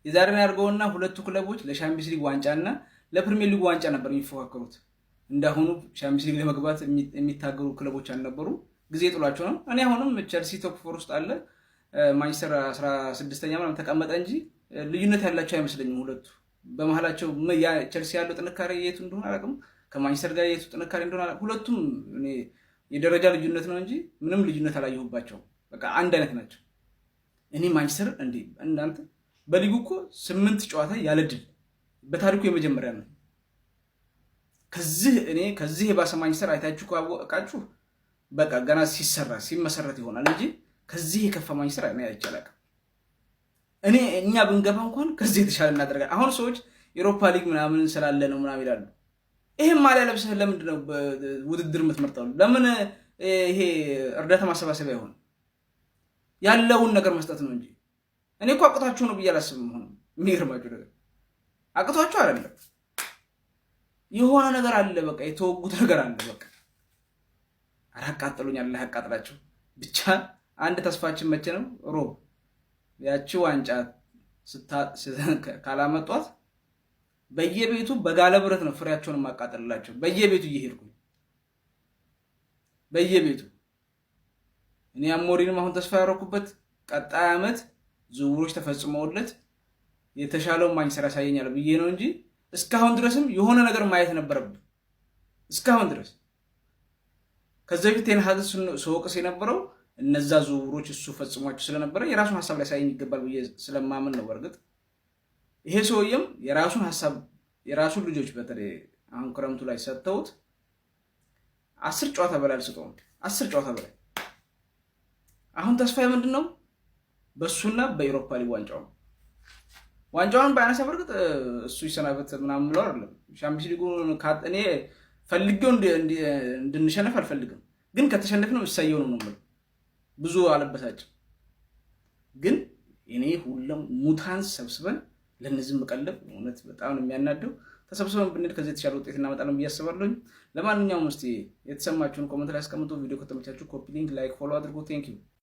የዛሬን ያርገውና ሁለቱ ክለቦች ለሻምፒዮንስ ሊግ ዋንጫና ለፕሪሚየር ሊግ ዋንጫ ነበር የሚፎካከሩት። እንዳሁኑ ሻምፒዮንስ ሊግ ለመግባት የሚታገሩ ክለቦች አልነበሩ። ጊዜ ጥሏቸው ነው። እኔ አሁንም ቸልሲ ቶፕ 4 ውስጥ አለ፣ ማንቸስተር 16ኛ ምናምን ተቀመጠ እንጂ ልዩነት ያላቸው አይመስለኝም ሁለቱ። በመሃላቸው ቸልሲ ያለው ጥንካሬ የቱ እንደሆነ አላውቅም፣ ከማንቸስተር ጋር የቱ ጥንካሬ እንደሆነ ሁለቱም እኔ የደረጃ ልዩነት ነው እንጂ ምንም ልዩነት አላየሁባቸው። በቃ አንድ አይነት ናቸው። እኔ ማንቸስተር እናንተ በሊጉ እኮ 8 ጨዋታ ያለ ድል በታሪኩ የመጀመሪያ ነው። ከዚህ የባሰ ማንቸስተር አይታችሁ ካወቃችሁ በቃ ገና ሲመሰረት ይሆናል እንጂ ከዚህ የከፋ ማንቸስተር አይቼ አላውቅም። እኛ ብንገባ እንኳን ከዚህ የተሻለ እናደርጋለን። አሁን ሰዎች የአውሮፓ ሊግ ምናምን ስላለ ነው ምናምን ይላሉ። ይሄን ማሊያ ለብሰህ ለምንድን ነው ውድድር የምትመርጠው? ለምን ይሄ እርዳታ ማሰባሰቢያ ይሆን? ያለውን ነገር መስጠት ነው እንጂ እኔ እኮ አቅቷችሁ ነው ብዬ አላስብም። ሆነ የሚገርማችሁ ነገር አቅቷችሁ አይደለም፣ የሆነ ነገር አለ። በቃ የተወጉት ነገር አለ። በቃ አቃጥሉኝ፣ አላህ ያቃጥላችሁ። ብቻ አንድ ተስፋችን መቼ ነው? ሮብ ያቺ ዋንጫ ካላመጧት በየቤቱ በጋለ ብረት ነው ፍሬያቸውን ማቃጠልላቸው። በየቤቱ እየሄድኩኝ በየቤቱ እኔ አሞሪንም አሁን ተስፋ ያደረኩበት ቀጣይ ዓመት ዝውውሮች ተፈጽመውለት የተሻለው ማንቸስተር ያሳየኛል ብዬ ነው እንጂ እስካሁን ድረስም የሆነ ነገር ማየት ነበረብን። እስካሁን ድረስ ከዚህ በፊት ቴን ሃግ ሰውቅስ የነበረው እነዛ ዝውውሮች እሱ ፈጽሟቸው ስለነበረ የራሱን ሐሳብ ላይ ሳይኝ ይገባል ብዬ ስለማመን ነው። በርግጥ ይሄ ሰውየም የራሱን ሐሳብ የራሱን ልጆች በተለይ አሁን ክረምቱ ላይ ሰጥተውት 10 ጨዋታ በላይ አልሰጠውም። 10 ጨዋታ በላይ አሁን ተስፋዬ ምንድነው? በሱና በአውሮፓ ሊግ ዋንጫውን ባያነሳ በርግጥ እሱ ይሰናበት ምናምን ብለው አይደለም። ሻምፒዮንስ ሊጉን እኔ ፈልጌው እንድንሸነፍ አልፈልግም፣ ግን ከተሸነፍነው እሰየው ነው ማለት ብዙ አለበሳጭም። ግን እኔ ሁሉም ሙታን ሰብስበን ለነዚህ መቀለብ እውነት በጣም ነው የሚያናደው። ተሰብስበን ብንሄድ ከዚህ የተሻለ ውጤት እናመጣለን ብዬ አስባለሁ። ለማንኛውም እስቲ የተሰማችሁን ኮሜንት ላይ አስቀምጡ። ቪዲዮ ከተመቻችሁ ኮፒ ሊንክ፣ ላይክ፣ ፎሎ አድርጉ። ቴንክ ዩ